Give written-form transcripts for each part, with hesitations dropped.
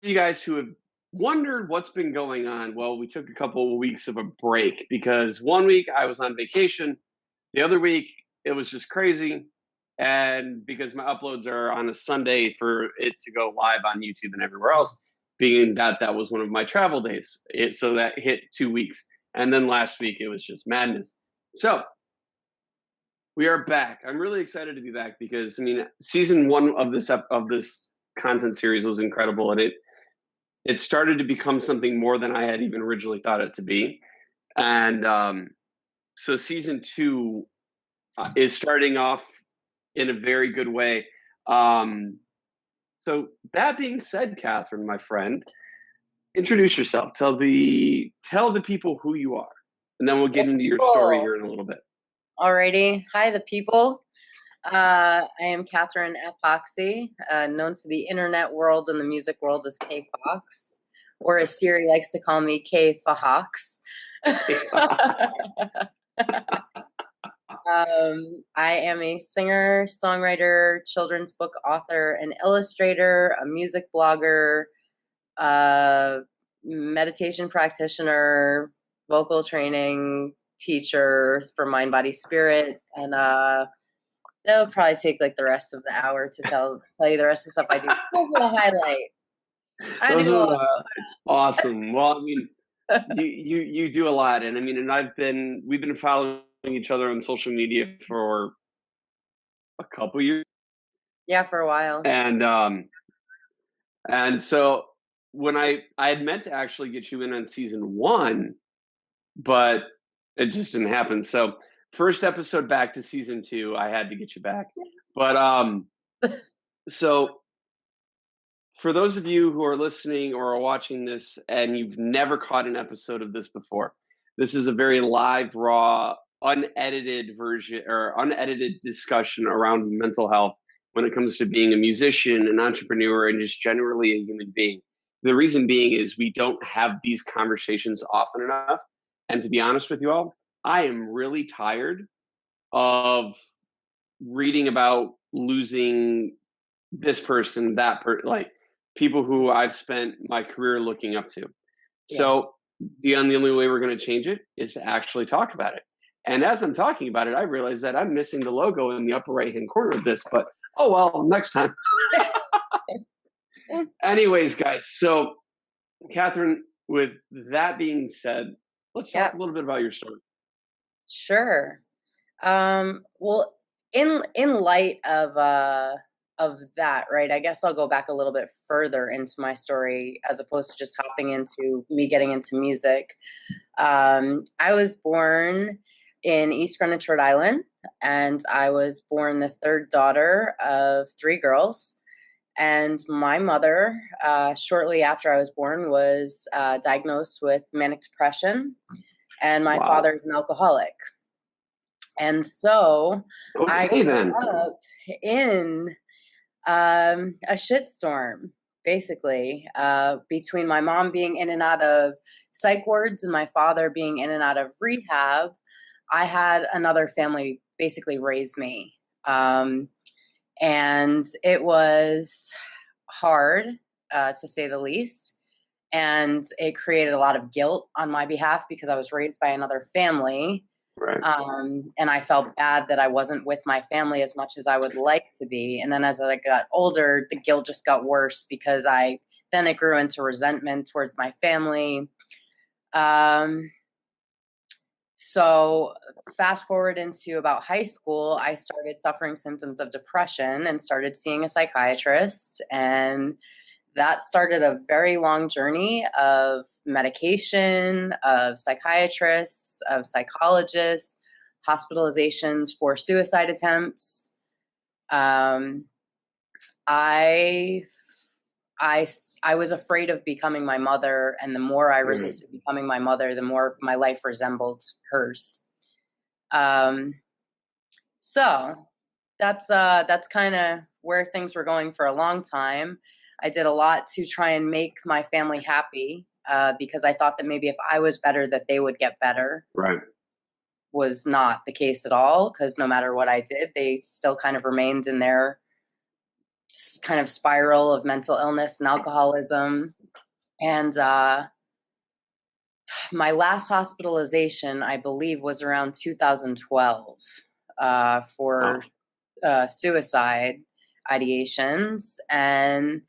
You guys who have wondered what's been going on, well, we took a couple of weeks of a break because one week I was on vacation, the other week it was just crazy. And because my uploads are on a Sunday for it to go live on YouTube and everywhere else, being that that was one of my travel days, so that hit 2 weeks. And then last week it was just madness. So we are back. I'm really excited to be back because I mean, season one of this content series was incredible, and it started to become something more than I had even originally thought it to be. And so season two is starting off in a very good way. Um, so that being said, Kathryn, my friend, introduce yourself. Tell the people who you are, and then we'll get into your story Cool. here in a little bit. Alrighty. Hi, the people. I am Kathryn Hoxie, known to the internet world and the music world as Kfhox, or as Siri likes to call me, Kfhox. I am a singer, songwriter, children's book author, and illustrator, a music blogger, meditation practitioner, vocal training teacher for Mind, Body, Spirit, and that would probably take like the rest of the hour to tell you the rest of the stuff I do. Those are the highlight. I Those do a are lot. the highlights. Awesome. Well, I mean, you do a lot, and I mean, and we've been following each other on social media for a couple years, Yeah, for a while. and so when I had meant to actually get you in on season one, but it just didn't happen. So first episode back to season two, I had to get you back. But so for those of you who are listening or are watching this and you've never caught an episode of this before, this is a very live, raw, unedited version or unedited discussion around mental health when it comes to being a musician, an entrepreneur, and just generally a human being. The reason being is we don't have these conversations often enough. And to be honest with you all, I am really tired of reading about losing this person, like people who I've spent my career looking up to. Yeah. So the only way we're going to change it is to actually talk about it. And as I'm talking about it, I realize that I'm missing the logo in the upper right hand corner of this, but oh well, next time. Anyways, guys, so Kathryn, with that being said, let's talk Yeah, a little bit about your story. sure. Well, in light of that, right? I guess I'll go back a little bit further into my story as opposed to just hopping into me getting into music. I was born in East Greenwich, Rhode Island, and I was born the third daughter of three girls. And my mother, shortly after I was born, was diagnosed with manic depression, and my Wow. father is an alcoholic. And so I Okay, then. grew up in a shitstorm, basically, between my mom being in and out of psych wards and my father being in and out of rehab. I had another family basically raise me. And it was hard, to say the least. And it created a lot of guilt on my behalf because I was raised by another family. Right. And I felt bad that I wasn't with my family as much as I would like to be. And then as I got older, the guilt just got worse because then it grew into resentment towards my family. So fast forward into about high school, I started suffering symptoms of depression and started seeing a psychiatrist. And that started a very long journey of medication, of psychiatrists, of psychologists, hospitalizations for suicide attempts. I I was afraid of becoming my mother, and the more I resisted becoming my mother, the more my life resembled hers. So that's kind of where things were going for a long time. I did a lot to try and make my family happy because I thought that maybe if I was better, that they would get better. Right. Was not the case at all, because no matter what I did, they still kind of remained in their kind of spiral of mental illness and alcoholism. And my last hospitalization, I believe, was around 2012 for suicide ideations. And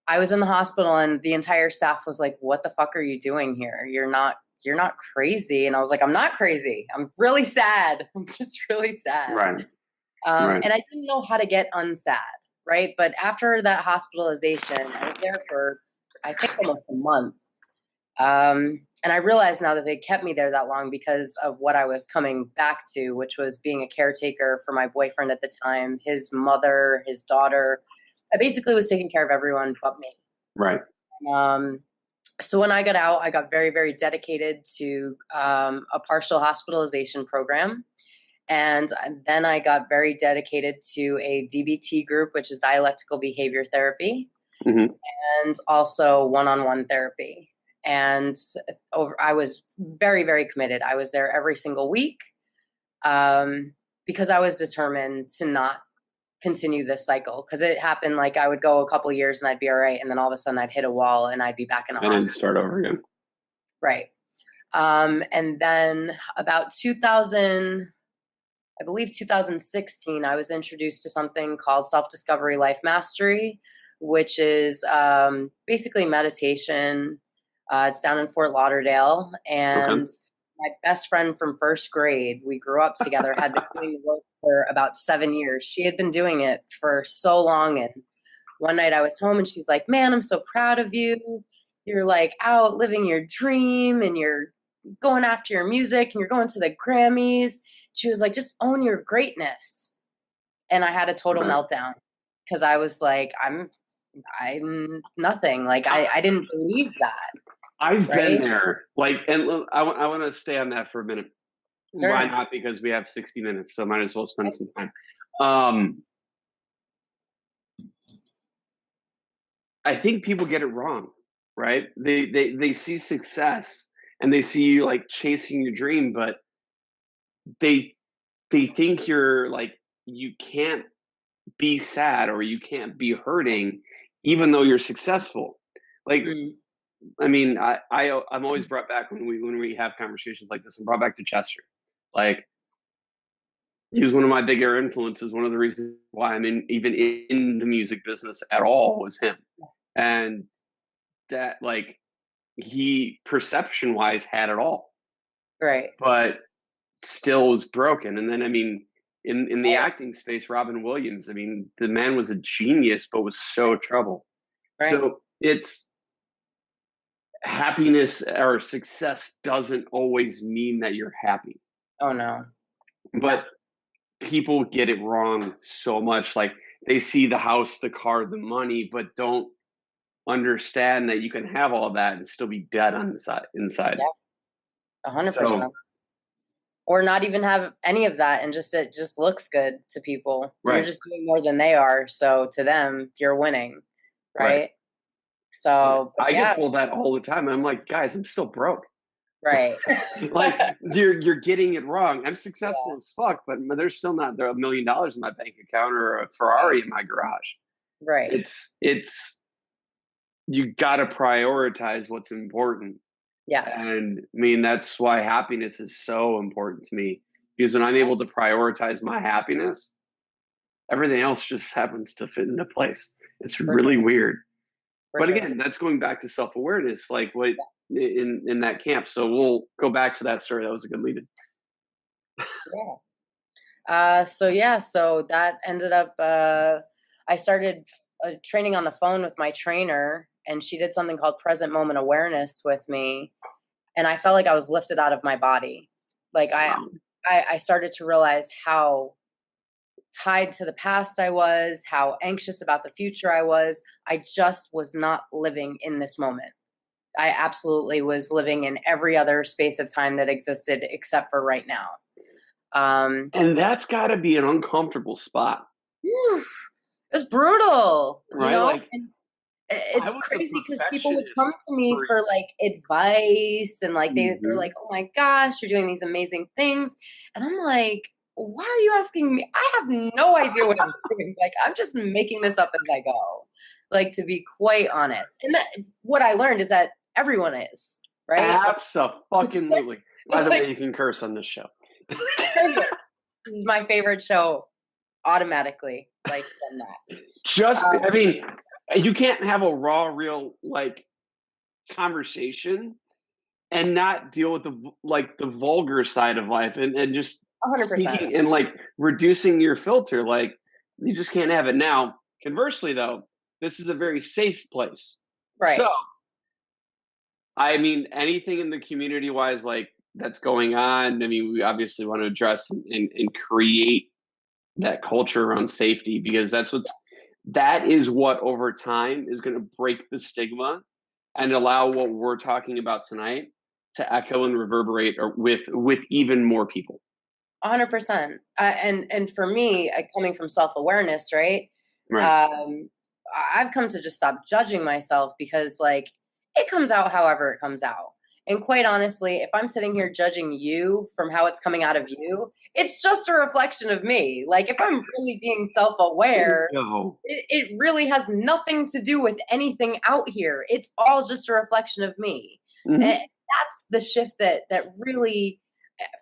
I was in the hospital, and the entire staff was like, "What the fuck are you doing here? You're not crazy." And I was like, "I'm not crazy. I'm really sad. I'm just really sad." Right. And I didn't know how to get unsad, right? But after that hospitalization, I was there for, I think, almost a month. And I realized now that they kept me there that long because of what I was coming back to, which was being a caretaker for my boyfriend at the time, his mother, his daughter. I basically was taking care of everyone but me. Right. So when I got out, I got very, very dedicated to a partial hospitalization program. And then I got very dedicated to a DBT group, which is dialectical behavior therapy, and also one-on-one therapy. And I was very, very committed. I was there every single week because I was determined to not continue this cycle, because it happened like I would go a couple years and I'd be all right, and then all of a sudden I'd hit a wall and I'd be back in a hospital. And then start over again. Right. And then about 2016, I was introduced to something called Self-Discovery Life Mastery, which is basically meditation. It's down in Fort Lauderdale. And my best friend from first grade, we grew up together, had been doing the work for about 7 years. She had been doing it for so long. And one night I was home and she's like, "Man, I'm so proud of you. You're like out living your dream, and you're going after your music, and you're going to the Grammys." She was like, "Just own your greatness." And I had a total meltdown because I was like, I'm nothing. Like I didn't believe that. I've been there. Like, and I want to stay on that for a minute. Sure. Why not? Because we have 60 minutes, so might as well spend some time. I think people get it wrong, right? They see success and they see you like chasing your dream, but they think you're like, you can't be sad or you can't be hurting even though you're successful. Like, I mean, I'm always brought back when we have conversations like this. I'm brought back to Chester. Like, he was one of my bigger influences. One of the reasons why I'm even in the music business at all was him. And that, like, he perception wise had it all. Right. But still was broken. And then, I mean, in the acting space, Robin Williams, I mean, the man was a genius, but was so troubled. Right. So it's happiness or success doesn't always mean that you're happy. Oh, no. But people get it wrong so much. Like, they see the house, the car, the money, but don't understand that you can have all that and still be dead on inside. Yeah. 100%. Or not even have any of that, and it just looks good to people. Right. You're just doing more than they are, so to them, you're winning, right? So I get told that all the time. I'm like, guys, I'm still broke. Right. Like, you're getting it wrong. I'm successful as fuck, but there's still not $1 million in my bank account or a Ferrari in my garage. Right. It's you got to prioritize what's important. Yeah. And I mean, that's why happiness is so important to me, because when I'm able to prioritize my happiness, everything else just happens to fit into place. It's really weird. But again, that's going back to self-awareness, like what in that camp. So we'll go back to that story. That was a good lead-in. So that ended up, I started training on the phone with my trainer, and she did something called present moment awareness with me. And I felt like I was lifted out of my body. Like I started to realize how tied to the past I was, how anxious about the future I was. I just was not living in this moment. I absolutely was living in every other space of time that existed except for right now. And that's got to be an uncomfortable spot. It's brutal, right? You know? Like, and it's crazy because people would come to me for like advice, and like they're like, "Oh my gosh, you're doing these amazing things," and I'm like, why are you asking me? I have no idea what I'm doing. Like, I'm just making this up as I go. Like, to be quite honest. And that what I learned is that everyone is, right? Absolutely. By the Like, way, you can curse on this show. perfect. This is my favorite show automatically, like, from that. Just, I mean, you can't have a raw, real, like, conversation and not deal with the vulgar side of life and just 100%. speaking and like reducing your filter. Like, you just can't have it. Now, conversely, though, this is a very safe place. Right. So, I mean, anything in the community wise, like that's going on, I mean, we obviously want to address and create that culture around safety, because that is what over time is going to break the stigma and allow what we're talking about tonight to echo and reverberate with even more people. 100%. And for me, coming from self-awareness, right? Right. I've come to just stop judging myself, because like, it comes out however it comes out. And quite honestly, if I'm sitting here judging you from how it's coming out of you, it's just a reflection of me. Like, if I'm really being self-aware, it really has nothing to do with anything out here. It's all just a reflection of me. Mm-hmm. And that's the shift that really,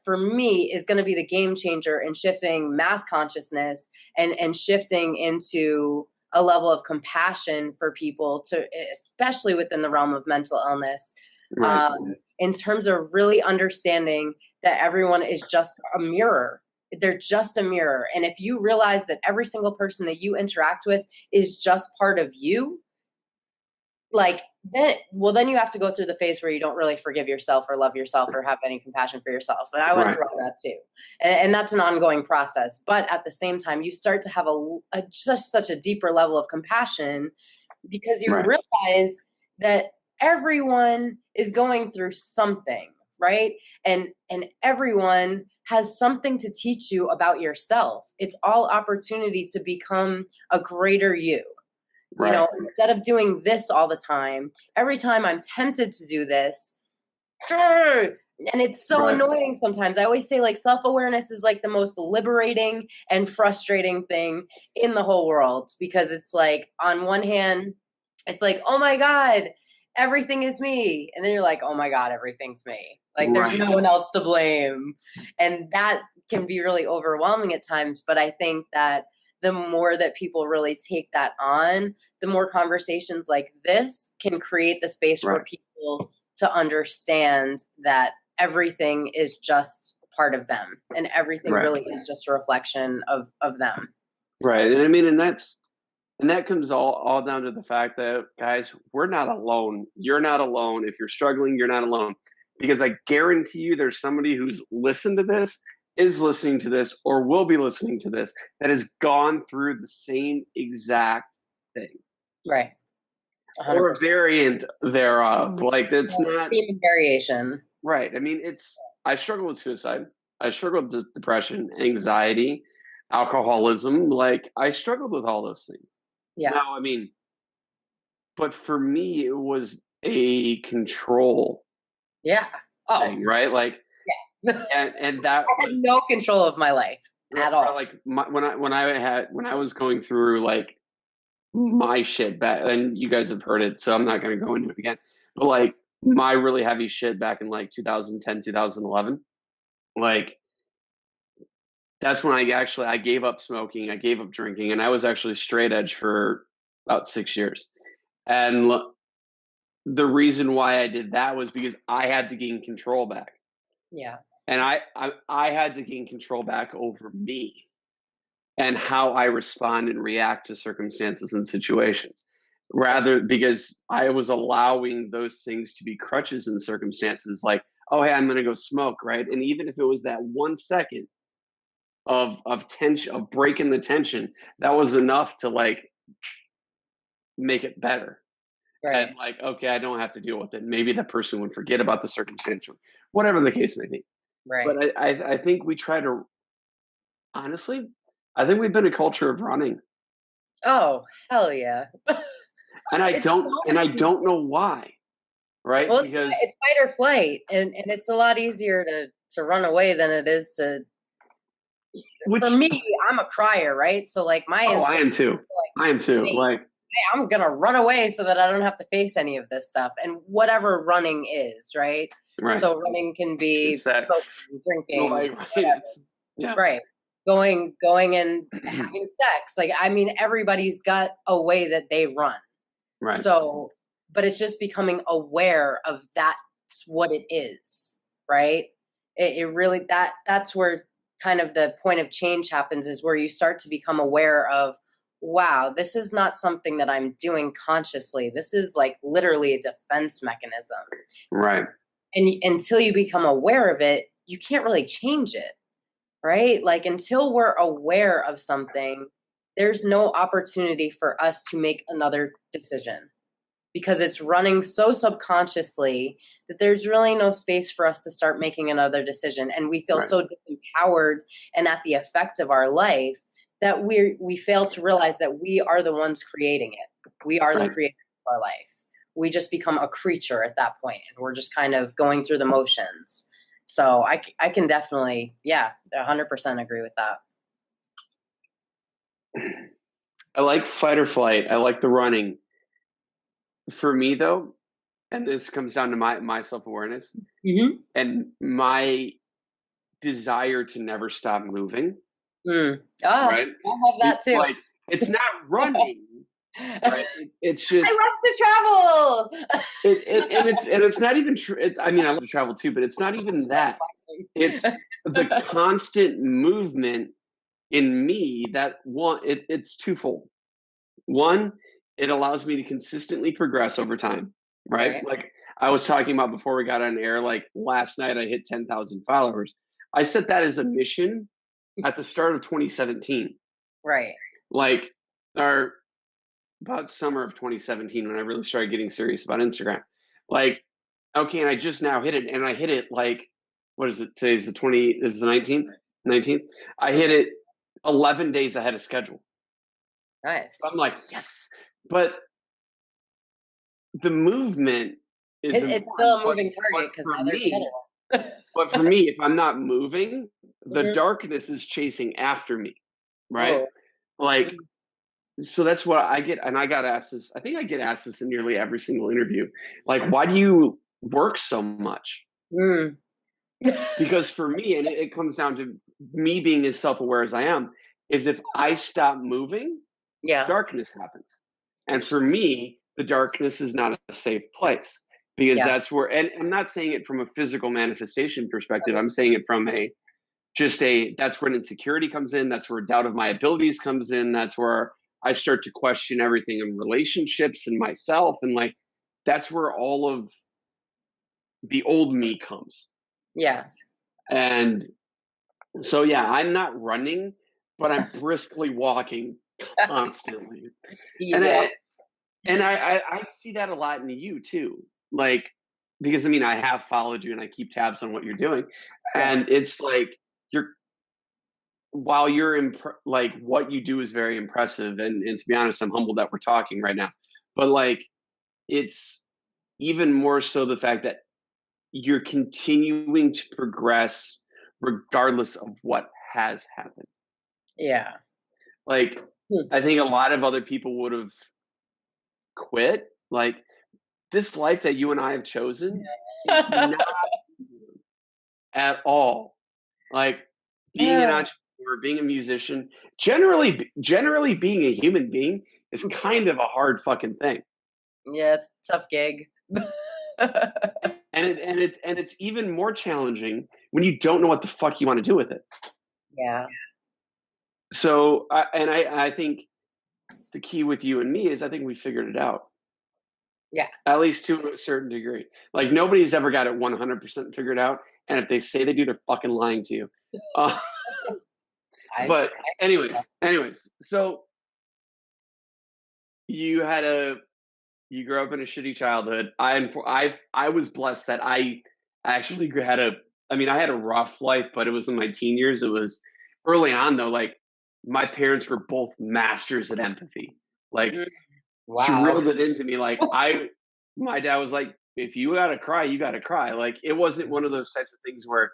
for me, is going to be the game changer in shifting mass consciousness and shifting into a level of compassion for people, to especially within the realm of mental illness. Right. In terms of really understanding that everyone is just a mirror. They're just a mirror. And if you realize that every single person that you interact with is just part of you, like, then you have to go through the phase where you don't really forgive yourself or love yourself or have any compassion for yourself. And I went through all that too. And that's an ongoing process. But at the same time, you start to have just such a deeper level of compassion, because you realize that everyone is going through something, right? And everyone has something to teach you about yourself. It's all opportunity to become a greater you. You know, instead of doing this all the time, every time I'm tempted to do this, and it's so annoying sometimes. I always say, like, self-awareness is like the most liberating and frustrating thing in the whole world, because it's like, on one hand, it's like, oh my God, everything is me. And then you're like, oh my God, everything's me. Like, there's no one else to blame. And that can be really overwhelming at times. But I think that the more that people really take that on, the more conversations like this can create the space for people to understand that everything is just part of them, and everything really is just a reflection of them. Right. And I mean, and that comes all down to the fact that, guys, we're not alone. You're not alone. If you're struggling, you're not alone. Because I guarantee you there's somebody who's listened to this, is listening to this, or will be listening to this, that has gone through the same exact thing. Right. 100%. Or a variant thereof. Like, that's not even variation. Right. I mean, I struggle with suicide. I struggle with depression, anxiety, alcoholism. Like, I struggled with all those things. Yeah. Now, I mean, but for me, it was a control. Yeah. Oh. Thing, right? Like, yeah. and that I had no control of my life at all. Like, when I was going through like my shit back, and you guys have heard it, so I'm not going to go into it again. But like, my really heavy shit back in like 2010, 2011, like, that's when I gave up smoking, I gave up drinking, and I was actually straight edge for about 6 years. And the reason why I did that was because I had to gain control back. Yeah. And I had to gain control back over me and how I respond and react to circumstances and situations, rather, because I was allowing those things to be crutches in circumstances, like, oh, hey, I'm going to go smoke, right? And even if it was that 1 second of tension, of breaking the tension, that was enough to like make it better. And like, okay, I don't have to deal with it. Maybe that person would forget about the circumstance, or whatever the case may be. Right. But I think we try to, honestly, I think we've been a culture of running. Oh, hell yeah. And I don't know why. Right? Well, because it's fight or flight, and it's a lot easier to run away than it is to For me, I'm a crier, right? So like my I am too. like, I am too. Like, hey, I'm gonna run away so that I don't have to face any of this stuff. And whatever running is, right? right. So running can be smoking, drinking, yeah. right? Going and having sex. Like, I mean, everybody's got a way that they run. Right. So, but it's just becoming aware of that's what it is, right? It really that's where kind of the point of change happens, is where you start to become aware of, wow, this is not something that I'm doing consciously. This is like literally a defense mechanism. Right. And until you become aware of it, you can't really change it, right? Like until we're aware of something, there's no opportunity for us to make another decision, because it's running so subconsciously that there's really no space for us to start making another decision. And we feel so disempowered and at the effects of our life that we fail to realize that we are the ones creating it. We are the creator of our life. We just become a creature at that point, and we're just kind of going through the motions. So I can definitely, 100% agree with that. I like fight or flight. I like the running. For me, though, and this comes down to my self-awareness and my desire to never stop moving. Right? I love that too. Like, it's not running. Right? It's just I love to travel. And it's not even true. I mean, I love to travel too, but it's not even that. It's the constant movement in me that it's twofold. One, it allows me to consistently progress over time, right? Like I was talking about before we got on air, like last night I hit 10,000 followers. I set that as a mission at the start of 2017. Right. Like, or about summer of 2017 when I really started getting serious about Instagram. Like, okay, and I just now hit it, and I hit it like, what is it? Today's the 20, this is the 19th? 19th? I hit it 11 days ahead of schedule. Nice. I'm like, yes. But the movement is it's still a moving target because now there's another one. But for me, if I'm not moving, the darkness is chasing after me, right? Like, so that's what I get. And I got asked this, I think I get asked this in nearly every single interview. Like, why do you work so much? Because for me, and it comes down to me being as self-aware as I am, is if I stop moving, darkness happens. And for me, the darkness is not a safe place, because that's where, and I'm not saying it from a physical manifestation perspective. I'm saying it from that's where an insecurity comes in. That's where doubt of my abilities comes in. That's where I start to question everything in relationships and myself. And like, that's where all of the old me comes. Yeah. And so, I'm not running, but I'm briskly walking constantly. And I see that a lot in you too. Like, because I mean, I have followed you and I keep tabs on what you're doing. And it's like, while you're like what you do is very impressive. And to be honest, I'm humbled that we're talking right now, but like, it's even more so the fact that you're continuing to progress regardless of what has happened. Yeah. Like, I think a lot of other people would have quit. Like, this life that you and I have chosen is not at all. Like, being an entrepreneur, being a musician, generally being a human being is kind of a hard fucking thing. Yeah, it's a tough gig. and it's even more challenging when you don't know what the fuck you want to do with it. Yeah. So, I think the key with you and me is I think we figured it out. Yeah. At least to a certain degree. Like, nobody's ever got it 100% figured out. And if they say they do, they're fucking lying to you. But anyways, so you grew up in a shitty childhood. I was blessed that I actually had I had a rough life, but it was in my teen years. It was early on though. Like, my parents were both masters at empathy. Like, drilled it into me. Like, my dad was like, if you gotta cry, you gotta cry. Like, it wasn't one of those types of things where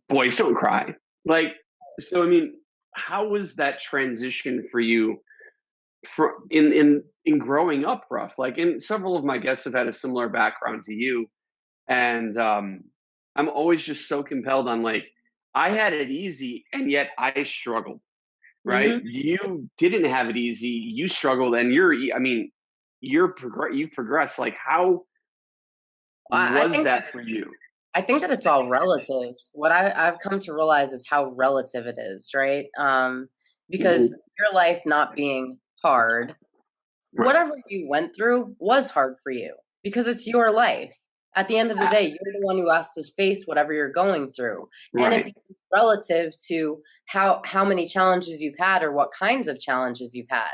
boys don't cry. Like, So, I mean, how was that transition for you in growing up rough? Like, and several of my guests have had a similar background to you, and I'm always just so compelled on like, I had it easy, and yet I struggled. Right? Hmm. You didn't have it easy. You struggled, and I mean, you've progressed. Like, how I was think that for you? I think that it's all relative. What I've come to realize is how relative it is, right? Because Mhm. your life not being hard, Right. whatever you went through was hard for you because it's your life. At the end of the Ah, day, you're the one who has to face whatever you're going through. And it right. becomes relative to how many challenges you've had or what kinds of challenges you've had.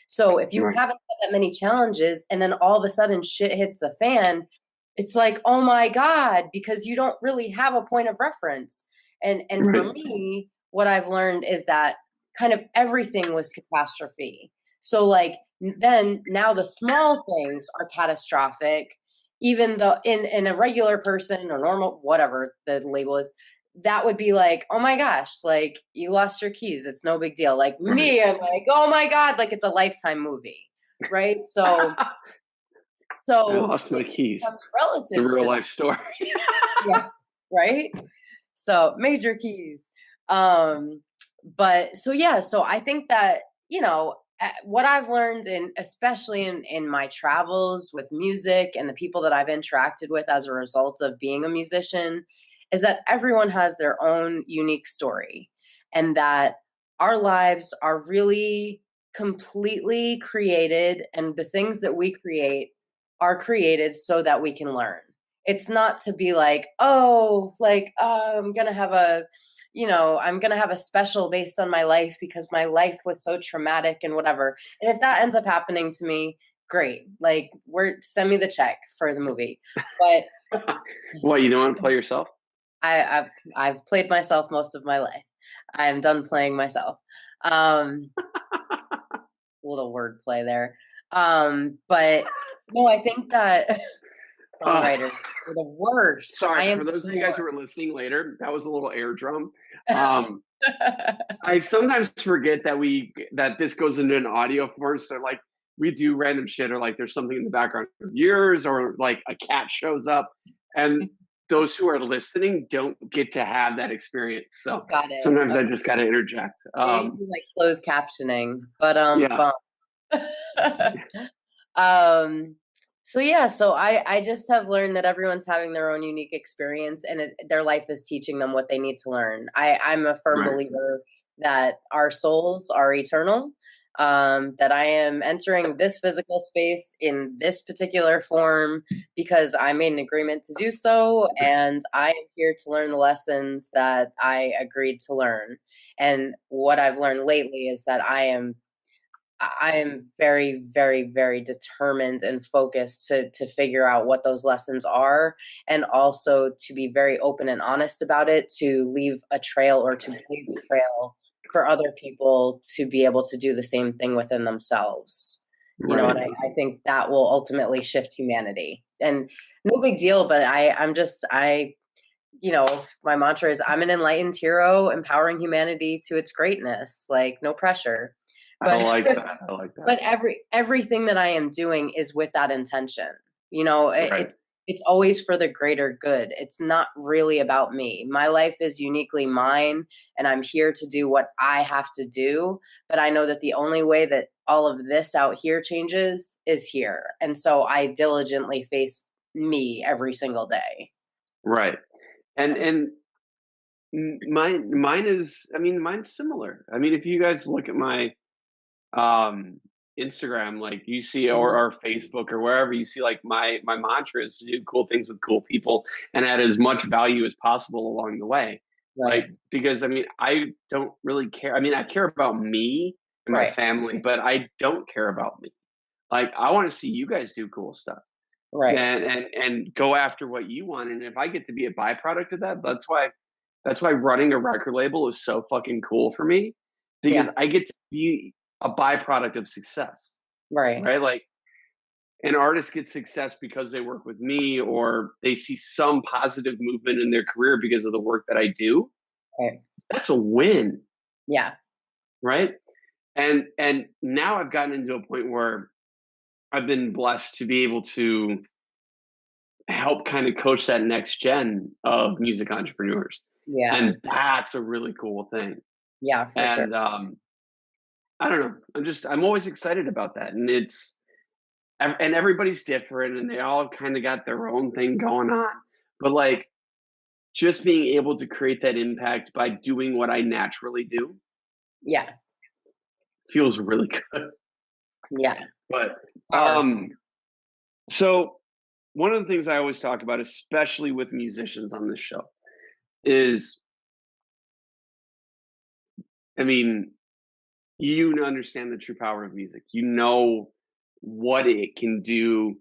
So if you Right. haven't had that many challenges and then all of a sudden shit hits the fan, it's like, oh my God, because you don't really have a point of reference. And for Right. me, what I've learned is that kind of everything was catastrophe. So like then now the small things are catastrophic, even though in a regular person or normal, whatever the label is, that would be like, oh my gosh, like you lost your keys, it's no big deal. Like Right. me, I'm like, oh my God, like it's a Lifetime movie, right? So I so lost my it keys. becomes It's a relative real to life story. yeah, right? So major keys. Um, but so yeah, so I think that, what I've learned in especially in my travels with music and the people that I've interacted with as a result of being a musician is that everyone has their own unique story and that our lives are really completely created and the things that we create are created so that we can learn. It's not to be like, oh, like, I'm going to have I'm going to have a special based on my life because my life was so traumatic and whatever. And if that ends up happening to me, great. Like, send me the check for the movie. But What, you don't want to play yourself? I've played myself most of my life. I'm done playing myself. Um, Little wordplay there. But no, I think that Uh, songwriters are the worst. I Sorry am for those of the you guys who are worst. listening later. That was a little air drum. Um, I sometimes forget that this goes into an audio form. So like we do random shit, or like there's something in the background of yours, or like a cat shows up, and those who are listening don't get to have that experience. So Got it. sometimes I Okay. just got to interject. Maybe you do like closed captioning, but Yeah. um, so yeah, so I just have learned that everyone's having their own unique experience, and their life is teaching them what they need to learn. I'm a firm Right. believer that our souls are eternal. That I am entering this physical space in this particular form because I made an agreement to do so, and I am here to learn the lessons that I agreed to learn. And what I've learned lately is that I am very, very, very determined and focused to figure out what those lessons are, and also to be very open and honest about it, to leave a trail or to blaze a trail for other people to be able to do the same thing within themselves. Right. And I think that will ultimately shift humanity. And no big deal, but my mantra is I'm an enlightened hero, empowering humanity to its greatness. Like no pressure. I But like that. I like that. but everything that I am doing is with that intention. You know, Right. it's always for the greater good. It's not really about me. My life is uniquely mine, and I'm here to do what I have to do. But I know that the only way that all of this out here changes is here. And so I diligently face me every single day. Right. And mine is, I mean, mine's similar. I mean, if you guys look at my um Instagram, like you see, or Facebook or wherever, you see like my mantra is to do cool things with cool people and add as much value as possible along the way. Like, Right. because I mean, I don't really care. I mean, I care about me and my Right. family, but I don't care about me. Like, I want to see you guys do cool stuff Right. and go after what you want. And if I get to be a byproduct of that, that's why running a record label is so fucking cool for me, because Yeah. I get to be a byproduct of success, Right. right? Like an artist gets success because they work with me, or they see some positive movement in their career because of the work that I do. Right. That's a win. Yeah. right? And now I've gotten into a point where I've been blessed to be able to help kind of coach that next gen of music entrepreneurs. Yeah. And that's a really cool thing. Yeah, for sure. And I don't know. I'm always excited about that. And everybody's different and they all kind of got their own thing going on. But like just being able to create that impact by doing what I naturally do Yeah. feels really good. Yeah. But Powerful. so one of the things I always talk about, especially with musicians on this show, is I mean, you understand the true power of music. You know what it can do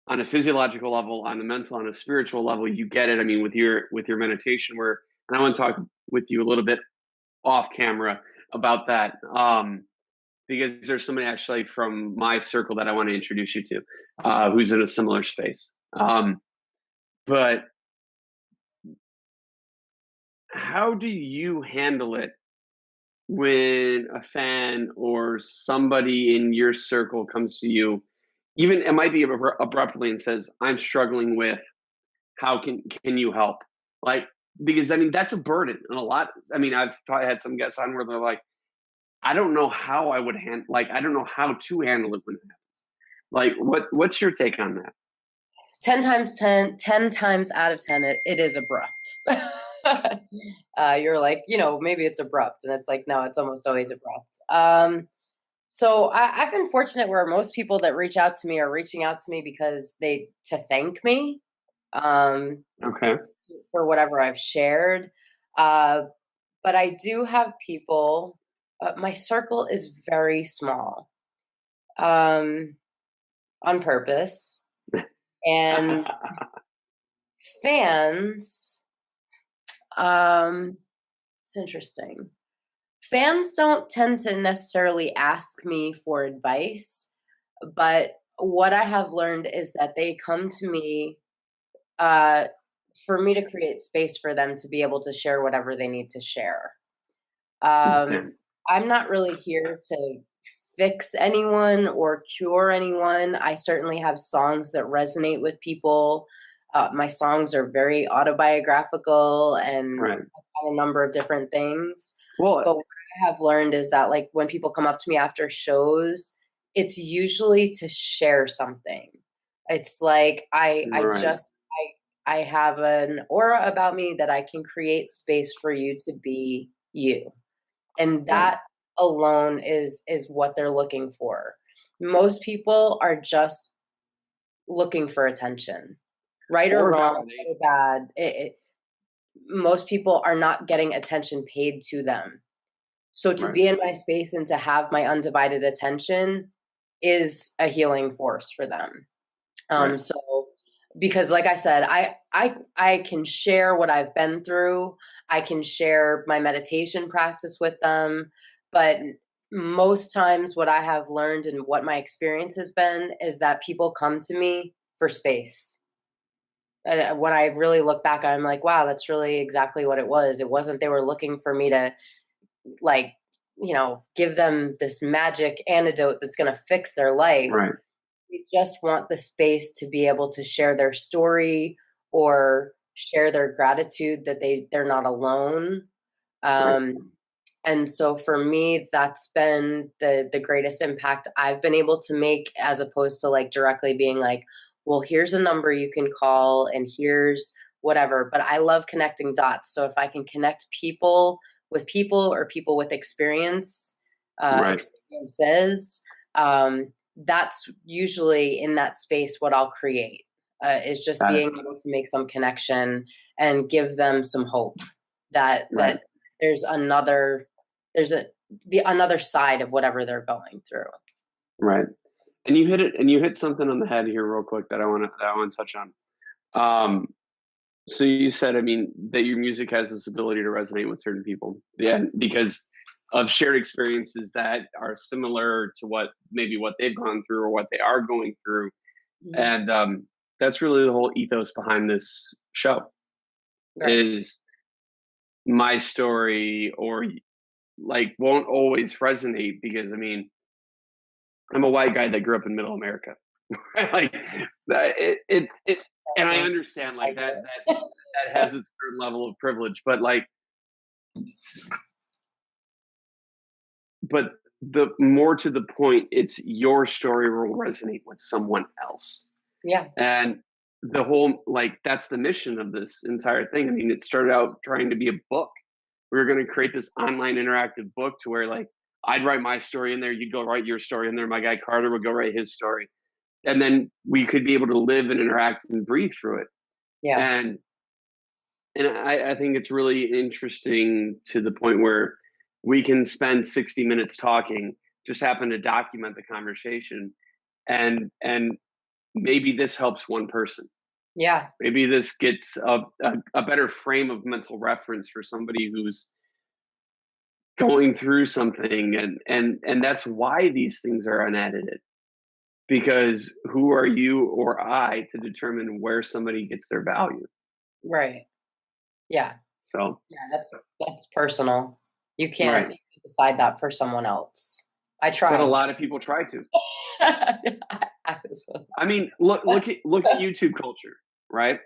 on a physiological level, on a mental, on a spiritual level. You get it. I mean, with your meditation, where and I want to talk with you a little bit off camera about that. Because there's somebody actually from my circle that I want to introduce you to, who's in a similar space. But how do you handle it when a fan or somebody in your circle comes to you, even it might be abruptly and says, "I'm struggling with how can you help?" Like because I mean that's a burden and a lot. I mean I've had some guests on where they're like, "I don't know how I would handle like I don't know how to handle it when it happens." Like what's your take on that? 10 times out of 10, it is abrupt. You're like, maybe it's abrupt. And it's like, no, it's almost always abrupt. So I've been fortunate where most people that reach out to me are reaching out to me because to thank me um, Okay. for whatever I've shared. Uh, but I do have people, my circle is very small on purpose. And fans, it's interesting. Fans don't tend to necessarily ask me for advice, but what I have learned is that they come to me uh, for me to create space for them to be able to share whatever they need to share. Okay. I'm not really here to fix anyone or cure anyone. I certainly have songs that resonate with people. My songs are very autobiographical and Right. a number of different things. Well, But what I have learned is that, like, when people come up to me after shows, it's usually to share something. It's like right. I have an aura about me that I can create space for you to be you, and Right. that alone is what they're looking for. Most people are just looking for attention, right or Or wrong, validate. good or bad. Most people are not getting attention paid to them. So to Right. be in my space and to have my undivided attention is a healing force for them. Right. So because like I said, I can share what I've been through. I can share my meditation practice with them, but most times what I have learned and what my experience has been is that people come to me for space. And when I really look back, I'm like, wow, that's really exactly what it was. It wasn't they were looking for me to, like, give them this magic antidote that's going to fix their life. Right. They just want the space to be able to share their story or share their gratitude that they're not alone. Right. Um, and so for me, that's been the greatest impact I've been able to make, as opposed to like directly being like, well, here's a number you can call and here's whatever. But I love connecting dots. So if I can connect people or people with Right. experiences, that's usually in that space what I'll create, is just Got it. being able to make some connection and give them some hope Right. that there's another side of whatever they're going through. Right. And you hit something on the head here real quick that I want to touch on. Um, so you said, I mean, that your music has this ability to resonate with certain people. Yeah, because of shared experiences that are similar to what they've gone through or what they are going through. Mhm. And that's really the whole ethos behind this show Right. is my story or like won't always resonate because I mean, I'm a white guy that grew up in middle America. Like it and I understand I like get that has its certain level of privilege, but like but the more to the point, it's your story will resonate with someone else. Yeah. And the whole like that's the mission of this entire thing. I mean, it started out trying to be a book. We were going to create this online interactive book to where like I'd write my story in there, you'd go write your story in there, my guy Carter would go write his story, and then we could be able to live and interact and breathe through it. Yeah. And I think it's really interesting to the point where we can spend 60 minutes talking, just happen to document the conversation, and maybe this helps one person. Yeah. Maybe this gets a better frame of mental reference for somebody who's going through something, and that's why these things are unedited. Because who are you or I to determine where somebody gets their value? Right. Yeah. So Yeah. That's personal. You right, can't decide that for someone else. I but a tried. lot of people try to. Absolutely. I mean, look at YouTube culture, right?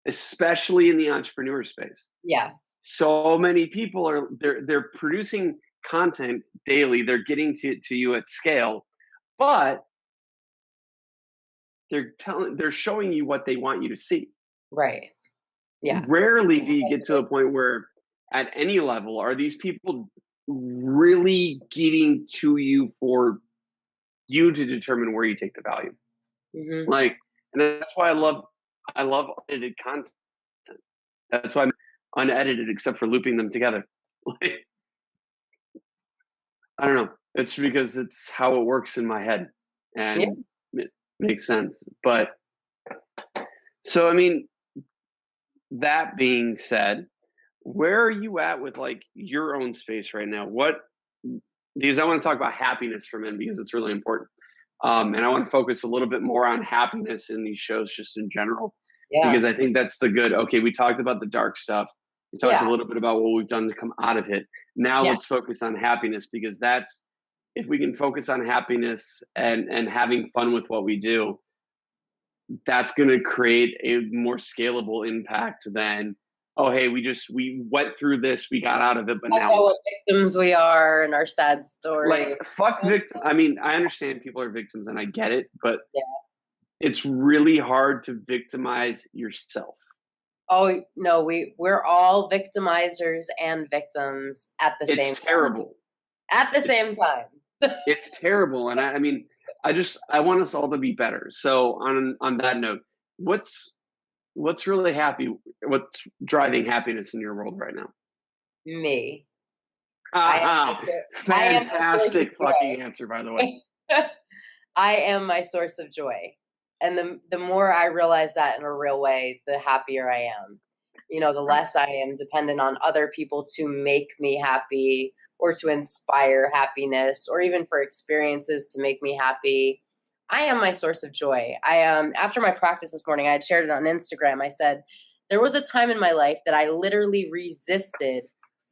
Especially in the entrepreneur space. Yeah. So many people are they're producing content daily. They're getting to you at scale, but they're showing you what they want you to see. Right. Yeah. Rarely do you get to a point where at any level are these people really getting to you for you to determine where you take the value. Hmm. Like, and that's why I love edited content. That's why I'm unedited except for looping them together. Like, I don't know. It's because it's how it works in my head Yeah. and it makes sense. But so I mean, that being said, where are you at with like your own space right now? What because I want to talk about happiness for men because it's really important. And I want to focus a little bit more on happiness in these shows just in general, Yeah. because I think that's the good. Okay, we talked about the dark stuff. We talked a Yeah. little bit about what we've done to come out of it. Now Yeah. let's focus on happiness because that's if we can focus on happiness and having fun with what we do, that's going to create a more scalable impact than oh hey we went through this we got out of it but Talk now about we're what victims we are and our sad like story. fuck victim. I mean, I understand people are victims and I get it, but Yeah. it's really hard to victimize yourself. Oh no, we're all victimizers and victims at the same It's time. terrible. At the It's same time. it's terrible, and I mean, I want us all to be better. So on that note, what's really happy? What's driving happiness in your world right now? Me. I am Ah, my, I am my source of fantastic fucking answer, by the way. joy. I am my source of joy. And the more I realize that in a real way, the happier I am. You know, the less I am dependent on other people to make me happy or to inspire happiness or even for experiences to make me happy. I am my source of joy. I after my practice this morning, I had shared it on Instagram. I said, there was a time in my life that I literally resisted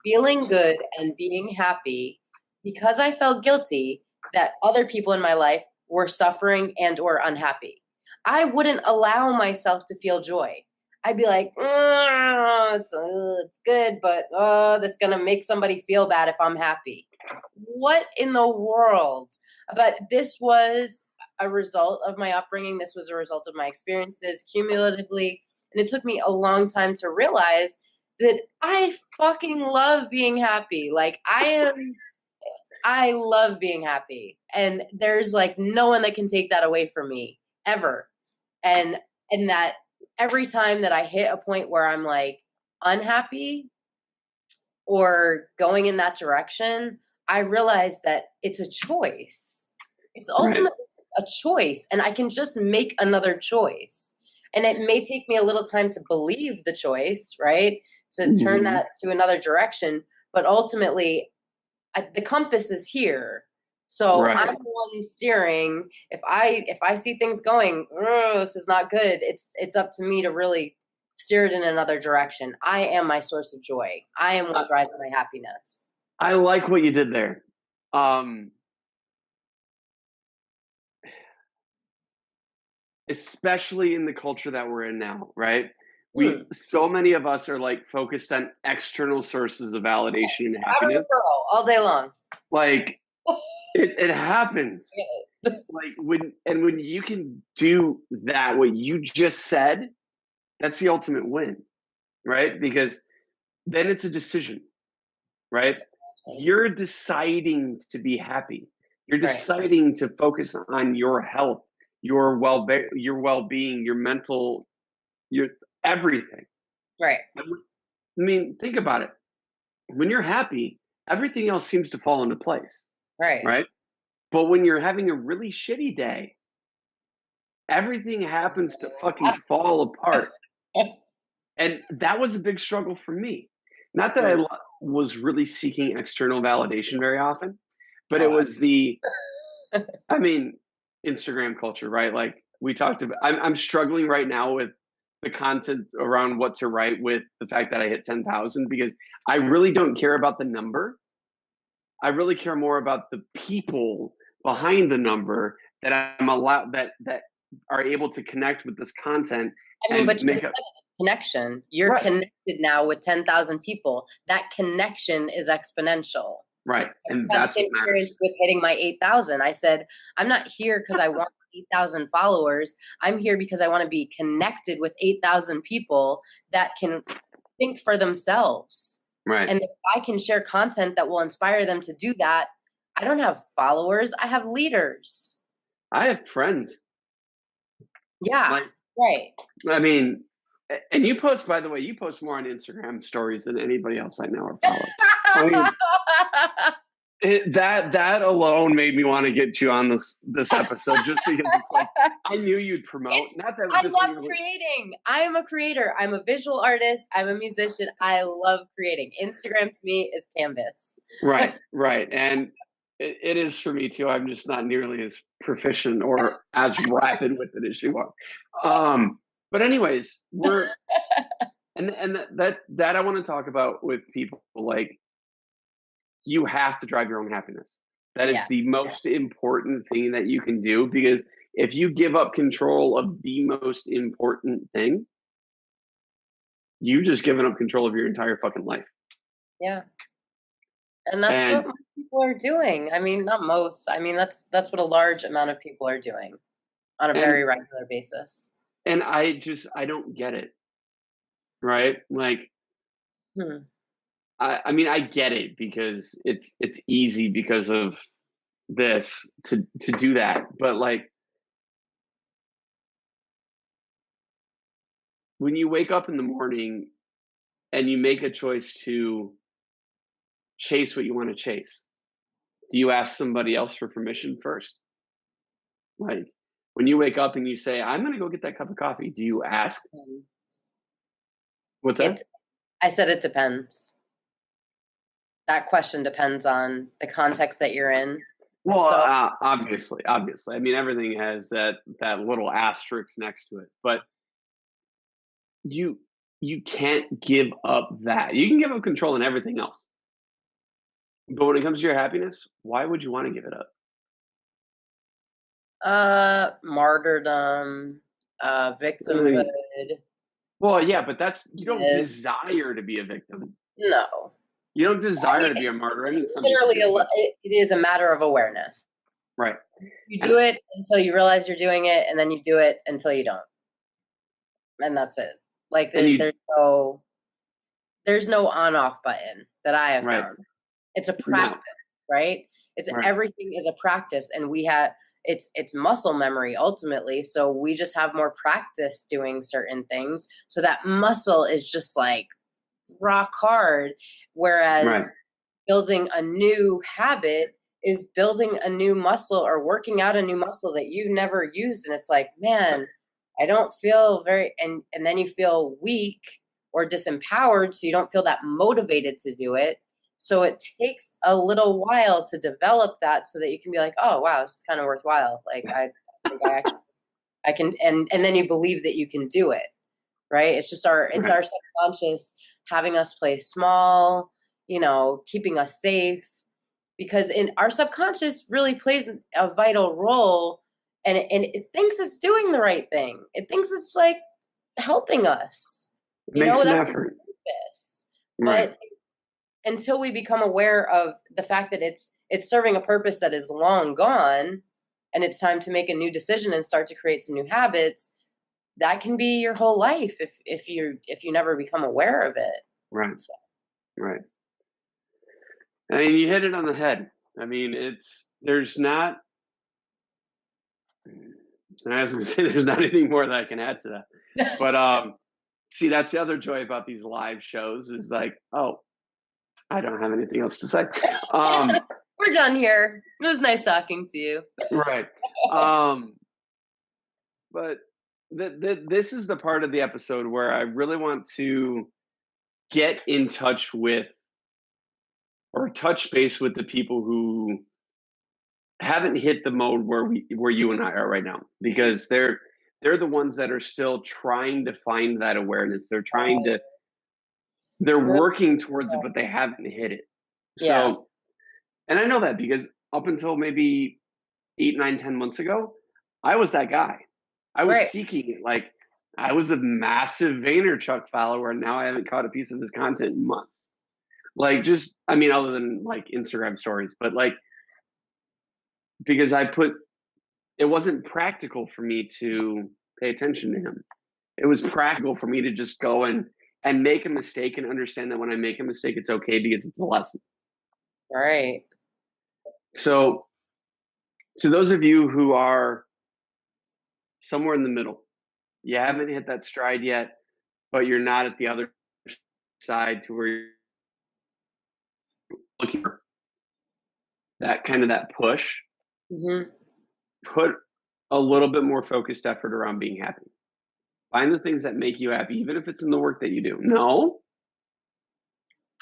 feeling good and being happy because I felt guilty that other people in my life were suffering and or unhappy. I wouldn't allow myself to feel joy. I'd be like, it's good, but this is going to make somebody feel bad if I'm happy. What in the world? But this was a result of my upbringing. This was a result of my experiences cumulatively. And it took me a long time to realize that I fucking love being happy. Like I love being happy. And there's like no one that can take that away from me ever. And that every time that I hit a point where I'm like unhappy or going in that direction, I realize that it's a choice. It's Right. ultimately a choice, and I can just make another choice. And it may take me a little time to believe the choice, right? To turn Mm-hmm. that to another direction. But ultimately, the compass is here. So I'm Right. the one steering. If I see things going, oh, this is not good, it's up to me to really steer it in another direction. I am my source of joy. I am Uh, what drives my happiness. I like what you did there. Especially in the culture that we're in now, right? So many of us are like focused on external sources of validation and I'm a happiness. girl all day long. Like it happens. Like when you can do that, what you just said, that's the ultimate win, right? Because then it's a decision, right? You're deciding to be happy. You're deciding to focus on your health, your well-being, your mental, your everything. Right. I mean, think about it. When you're happy, everything else seems to fall into place. Right? But when you're having a really shitty day, everything happens to fucking fall apart. And that was a big struggle for me. Not that I was really seeking external validation very often, but it was I mean, Instagram culture, right? Like we talked about, I'm struggling right now with the content around what to write with the fact that I hit 10,000 because I really don't care about the number. I really care more about the people behind the number that I'm allowed that are able to connect with this content. I mean, but make a connection. You're connected now with 10,000 people. That connection is exponential. Right. And that's what matters. With hitting my 8,000. I said, I'm not here because I want 8,000 followers. I'm here because I want to be connected with 8,000 people that can think for themselves. Right. And if I can share content that will inspire them to do that, I don't have followers. I have leaders. I have friends. Yeah. Right. I mean, and you post, by the way, you post more on Instagram stories than anybody else I know or follow. I mean, that alone made me want to get you on this episode just because it's like I knew you'd promote. Not that I love creating. I am a creator. I'm a visual artist. I'm a musician. I love creating. Instagram to me is canvas. Right, and it is for me too. I'm just not nearly as proficient or as rapid with it as you are. But anyways, we're and that I want to talk about with people. Like, you have to drive your own happiness. That is the most important thing that you can do, because if you give up control of the most important thing, you've just given up control of your entire fucking life. Yeah. And that's what most people are doing. I mean, not most. I mean, that's what a large amount of people are doing on a very regular basis. And I don't get it. Right? Like, I mean, I get it because it's easy because of this to do that. But like, when you wake up in the morning and you make a choice to chase what you want to chase, do you ask somebody else for permission first? Like, when you wake up and you say, I'm going to go get that cup of coffee, do you ask? What's that? I said it depends. That question depends on the context that you're in. Well, obviously. I mean, everything has that little asterisk next to it. But you can't give up that. You can give up control in everything else. But when it comes to your happiness, why would you want to give it up? Martyrdom, victimhood. Well, yeah, but you don't desire to be a victim. No. You don't desire to be a martyr. I mean, it is a matter of awareness. Right. You do it until you realize you're doing it, and then you do it until you don't. And that's it. Like, there's no on-off button that I have found. It's a practice, right? Everything is a practice, and it's muscle memory ultimately. So we just have more practice doing certain things. So that muscle is just like rock hard. Whereas building a new habit is building a new muscle or working out a new muscle that you never used. And it's like, man, I don't feel and then you feel weak or disempowered. So you don't feel that motivated to do it. So it takes a little while to develop that so that you can be like, oh, wow, this is kind of worthwhile. Like, I can, and then you believe that you can do it, right? It's just our subconscious having us play small keeping us safe, because in our subconscious really plays a vital role, and it thinks it's doing the right thing. It thinks it's like helping us. Makes an That's effort. purpose. Right. But until we become aware of the fact that it's serving a purpose that is long gone, and it's time to make a new decision and start to create some new habits, that can be your whole life if you never become aware of it. Right. So. Right. I mean, you hit it on the head. I mean, there's not, I was going to say there's not anything more that I can add to that. But see, that's the other joy about these live shows is like, oh, I don't have anything else to say. We're done here. It was nice talking to you. Right. But this is the part of the episode where I really want to get in touch with or touch base with the people who haven't hit the mode where you and I are right now, because they're the ones that are still trying to find that awareness. They're working towards it, but they haven't hit it. So, and I know that because up until maybe 8, 9, 10 months ago, I was that guy. I was seeking it. Like, I was a massive Vaynerchuk follower, and now I haven't caught a piece of his content in months. Like, just, I mean, other than like Instagram stories, but like, because it wasn't practical for me to pay attention to him. It was practical for me to just go and make a mistake and understand that when I make a mistake, it's okay because it's a lesson. Right. So, to those of you who are somewhere in the middle, you haven't hit that stride yet, but you're not at the other side to where you're looking for that push. Mm-hmm. Put a little bit more focused effort around being happy. Find the things that make you happy, even if it's in the work that you do. No?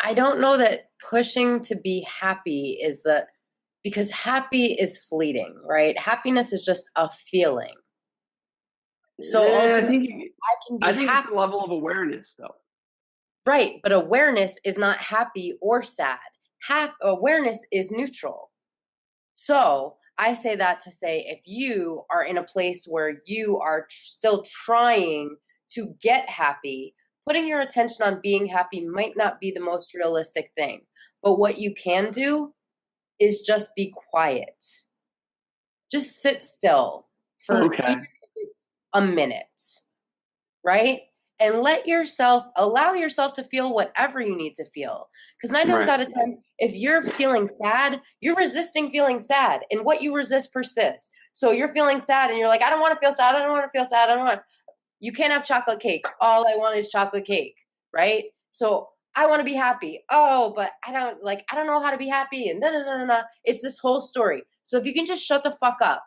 I don't know that pushing to be happy is because happy is fleeting, right? Happiness is just a feeling. So I think happy. It's a level of awareness, though. Right, but awareness is not happy or sad. Awareness is neutral. So I say that to say, if you are in a place where you are still trying to get happy, putting your attention on being happy might not be the most realistic thing. But what you can do is just be quiet. Just sit still for a minute, right? And allow yourself to feel whatever you need to feel. Because 9 times out of 10, if you're feeling sad, you're resisting feeling sad. And what you resist persists. So you're feeling sad and you're like, I don't want to feel sad. I don't want to feel sad. You can't have chocolate cake. All I want is chocolate cake, right? So I want to be happy. Oh, but I don't know how to be happy. And It's this whole story. So if you can just shut the fuck up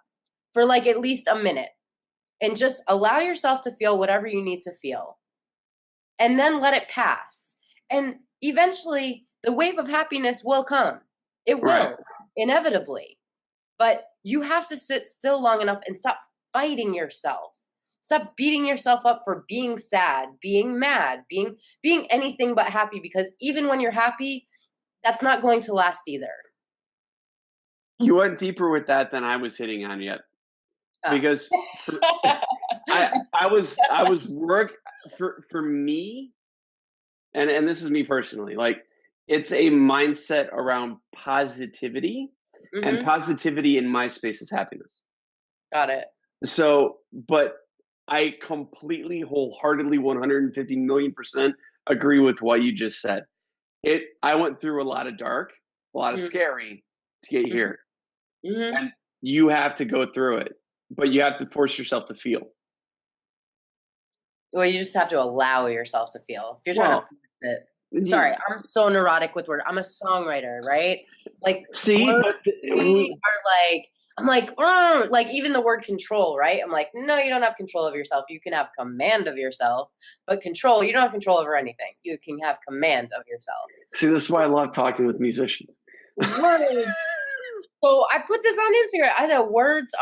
for like at least a minute and just allow yourself to feel whatever you need to feel, and then let it pass. And eventually the wave of happiness will come. It will, inevitably. But you have to sit still long enough and stop fighting yourself. Stop beating yourself up for being sad, being mad, being anything but happy, because even when you're happy, that's not going to last either. You went deeper with that than I was hitting on yet. Because I was work for me, and this is me personally, like, it's a mindset around positivity, and positivity in my space is happiness. Got it. So, but I completely, wholeheartedly, 150 million% agree with what you just said. I went through a lot of dark, a lot of scary to get here. And you have to go through it, but you have to force yourself to feel. Well, you just have to allow yourself to feel. If you're trying to force it. Sorry, I'm so neurotic with words. I'm a songwriter, right? Like, see, but we are I'm like even the word control, right? I'm like, no, you don't have control of yourself. You can have command of yourself, but control, you don't have control over anything. You can have command of yourself. See, this is why I love talking with musicians. So I put this on Instagram. I said words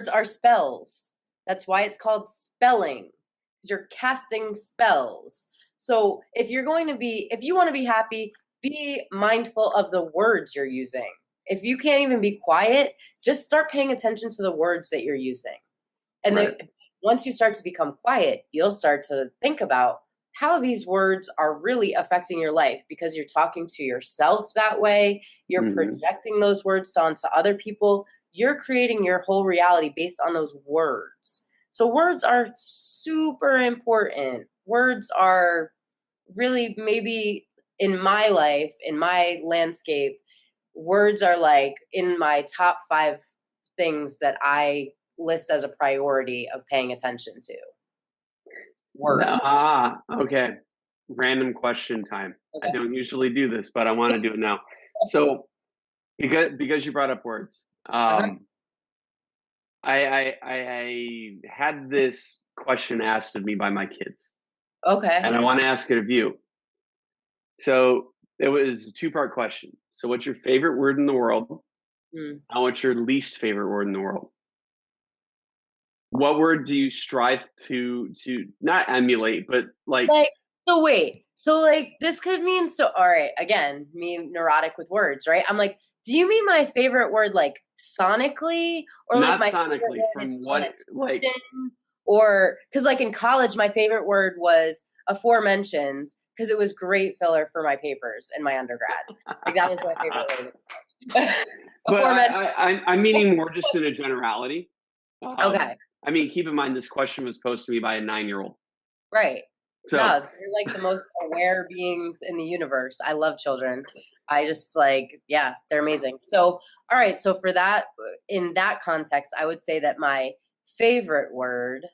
are spells. That's why it's called spelling, because you're casting spells. So if you want to be happy, be mindful of the words you're using. If you can't even be quiet, just start paying attention to the words that you're using. And then once you start to become quiet, you'll start to think about how these words are really affecting your life, because you're talking to yourself that way. You're projecting those words onto other people. You're creating your whole reality based on those words. So words are super important. Words are really, maybe in my life, in my landscape, words are like in my top 5 things that I list as a priority of paying attention to. Words. Okay. Random question time. Okay. I don't usually do this, but I want to do it now. So because you brought up words, I had this question asked of me by my kids. Okay. And I want to ask it of you. So it was a 2-part question. So what's your favorite word in the world? And what's your least favorite word in the world? What word do you strive to not emulate, but like so wait. So like this could mean, so all right, again, me neurotic with words, right? I'm like, do you mean my favorite word like sonically, or not like my sonically from what like, or because like in college my favorite word was aforementioned, because it was great filler for my papers in my undergrad. Like that was my favorite word. But I'm meaning more just in a generality. Okay. I mean, keep in mind this question was posed to me by a 9-year-old. Right. So no, they're like the most aware beings in the universe. I love children. I just like, yeah, they're amazing. So, all right. So for that, in that context, I would say that my favorite word,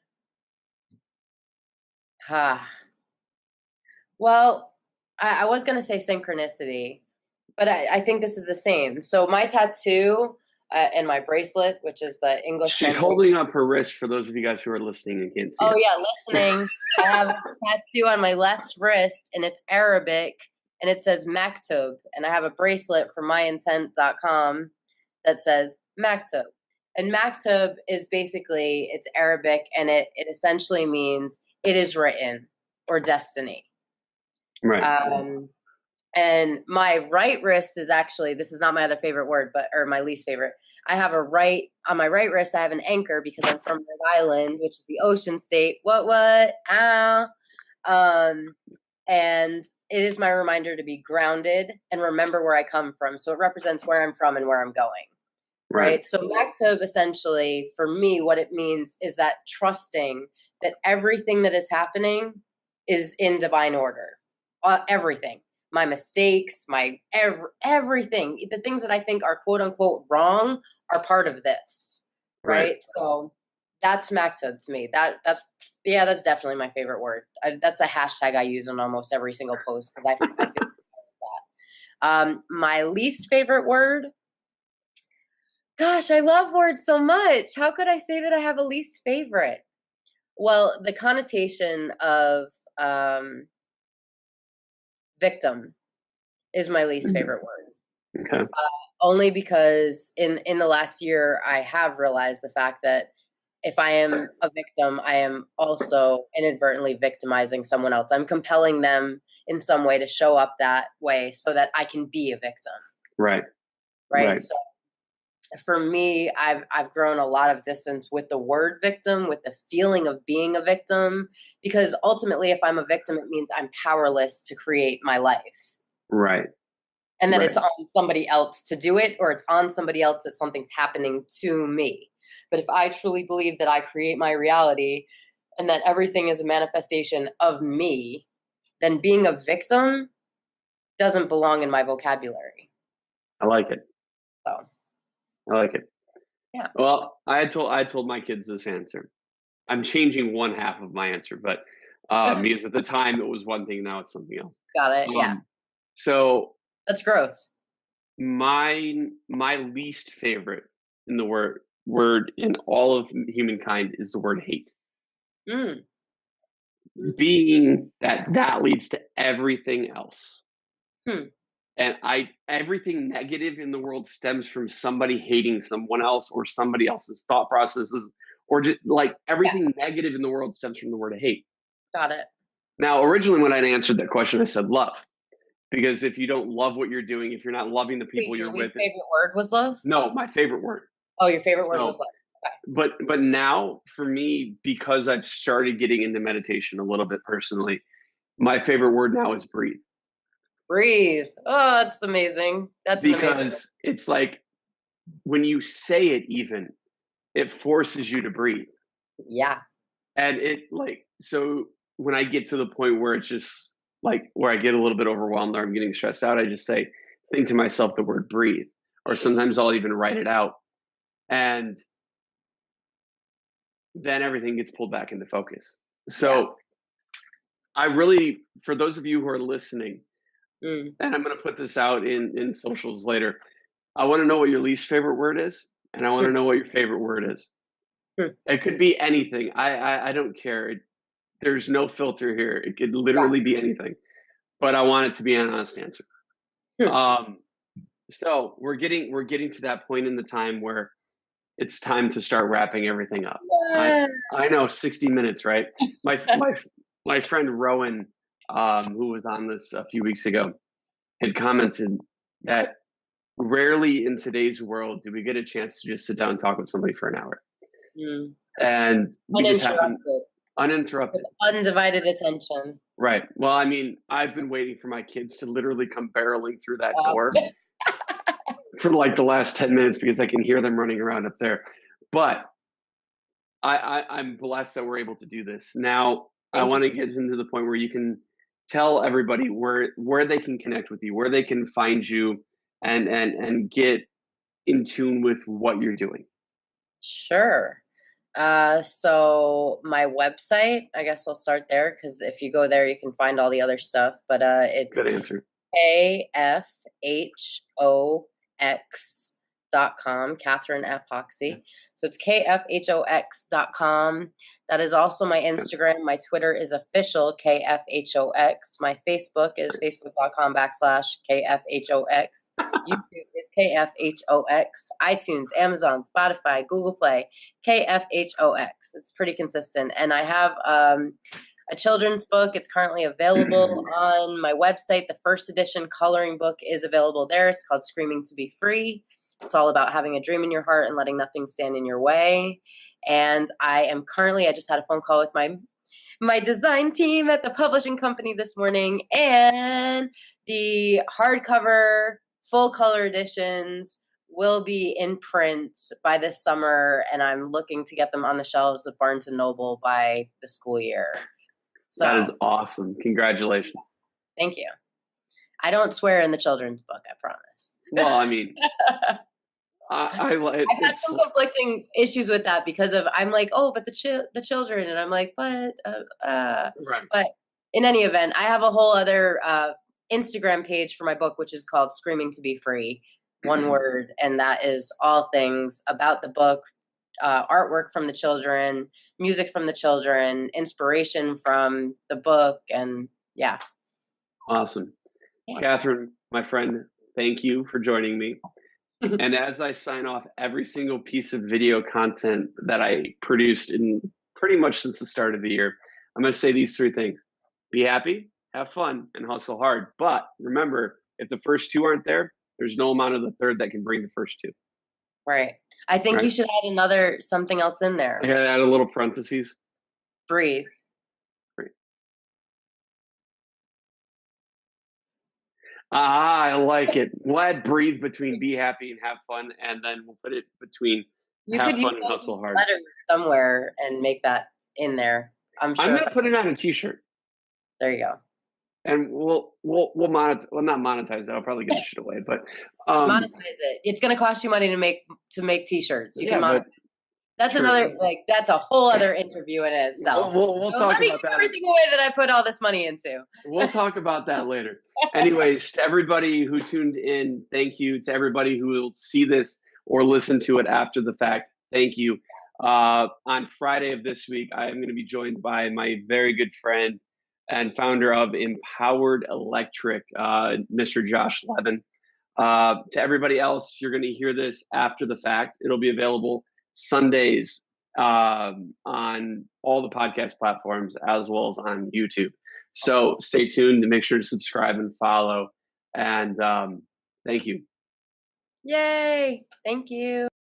well, I was going to say synchronicity, but I think this is the same. So my tattoo and my bracelet, which is the English. She's holding up her wrist for those of you guys who are listening and can't see it. Oh yeah, listening. I have a tattoo on my left wrist, and it's Arabic, and it says Maktub. And I have a bracelet from myintent.com that says Maktub. And Maktub is basically, it's Arabic, and it essentially means it is written, or destiny. Right. And my right wrist is actually, this is not my other favorite word, or my least favorite. I have on my right wrist, I have an anchor, because I'm from Rhode Island, which is the ocean state. Ow. And it is my reminder to be grounded and remember where I come from. So it represents where I'm from and where I'm going. Right. So Maktub, essentially, for me, what it means is that trusting that everything that is happening is in divine order. Everything. My mistakes, my everything, the things that I think are quote unquote wrong are part of this. Right. So that's Maktub to me. That's definitely my favorite word. That's a hashtag I use on almost every single post, because I feel that. My least favorite word. Gosh, I love words so much. How could I say that I have a least favorite? Well, the connotation of victim is my least favorite word. Okay. Only because in the last year, I have realized the fact that if I am a victim, I am also inadvertently victimizing someone else. I'm compelling them in some way to show up that way so that I can be a victim. Right. So for me, I've grown a lot of distance with the word victim, with the feeling of being a victim, because ultimately, if I'm a victim, it means I'm powerless to create my life. Right. And that it's on somebody else to do it, or it's on somebody else that something's happening to me. But if I truly believe that I create my reality and that everything is a manifestation of me, then being a victim doesn't belong in my vocabulary. I like it. So. I like it. Yeah. Well, I told my kids this answer. I'm changing one half of my answer, but because at the time it was one thing, now it's something else. Got it. Yeah. So that's growth. My least favorite in the word in all of humankind is the word hate. Being that leads to everything else. And everything negative in the world stems from somebody hating someone else, or somebody else's thought processes, or just like everything negative in the world stems from the word hate. Got it. Now, originally when I answered that question, I said love. Because if you don't love what you're doing, if you're not loving the Wait, people your you're with, least favorite word was love? no, my favorite word. Oh, your favorite word was So, love. Okay. but now for me, because I've started getting into meditation a little bit personally, my favorite word now is breathe. Breathe. Oh, that's amazing. That's an amazing word. Because it's like when you say it, even it forces you to breathe. Yeah. And it like, so when I get to the point where it's just like where I get a little bit overwhelmed or I'm getting stressed out, I just say, think to myself the word breathe. Or sometimes I'll even write it out. And then everything gets pulled back into focus. Yeah. So I really, for those of you who are listening, Mm. and I'm going to put this out in socials later, I want to know what your least favorite word is, and I want to know what your favorite word is. Mm. It could be anything. I don't care. There's no filter here. It could Yeah. literally be anything, but I want it to be an honest answer. Mm. Um, so we're getting to that point in the time where it's time to start wrapping everything up. I Yeah. I know 60 minutes, right? My my my friend Rowan, who was on this a few weeks ago, had commented that rarely in today's world do we get a chance to just sit down and talk with somebody for an hour. Mm. And we just happen Uninterrupted. With uninterrupted. undivided attention. Right. Well, I mean, I've been waiting for my kids to literally come barreling through that Uh, door for like the last 10 minutes because I can hear them running around up there. But I'm blessed that we're able to do this. Now, I Thank you. want to get into the point where you can tell everybody where they can connect with you, where they can find you, and get in tune with what you're doing. Sure. So my website, I guess I'll start there because if you go there, you can find all the other stuff. But it's Good answer. kfhox.com, Kathryn F. Hoxie. So it's kfhox.com. That is also my Instagram. My Twitter is official kfhox. My Facebook is facebook.com/kfhox. YouTube is kfhox. iTunes, Amazon, Spotify, Google Play, kfhox. It's pretty consistent. And I have a children's book. It's currently available on my website. The first edition coloring book is available there. It's called Screaming to Be Free. It's all about having a dream in your heart and letting nothing stand in your way. And I just had a phone call with my design team at the publishing company this morning, and the hardcover full color editions will be in print by this summer, and I'm looking to get them on the shelves of Barnes & Noble by the school year. So That is awesome. Congratulations. thank you. I don't swear in the children's book, I promise. Well, I mean, I've had some conflicting issues with that because I'm like, oh, but the children, and I'm like, but right. But in any event, I have a whole other Instagram page for my book, which is called Screaming to Be Free, one word, and that is all things about the book, artwork from the children, music from the children, inspiration from the book, and yeah. Awesome. Yeah. Kathryn, my friend, thank you for joining me. And as I sign off every single piece of video content that I produced in pretty much since the start of the year, I'm going to say these three things: be happy, have fun, and hustle hard. But remember, if the first two aren't there, there's no amount of the third that can bring the first two. Right. I think you should add something else in there. I gotta add a little parentheses. Breathe. I like it. We'll add breathe between be happy and have fun, and then we'll put it between have fun and hustle hard. Letters somewhere and make that in there. I'm sure. I'm gonna put it on a T-shirt. There you go. And we'll monetize. Well, not monetize. I'll probably give the shit away, but monetize it. It's gonna cost you money to make T-shirts. You can monetize. That's true. that's a whole other interview in itself. We'll talk about that. Everything away that I put all this money into. We'll talk about that later. Anyways, to everybody who tuned in, thank you. To everybody who will see this or listen to it after the fact, thank you. On Friday of this week, I am going to be joined by my very good friend and founder of Empowered Electric, Mr. Josh Levin. To everybody else, you're going to hear this after the fact. It'll be available Sundays on all the podcast platforms as well as on YouTube. So stay tuned to make sure to subscribe and follow. And thank you. Yay! Thank you.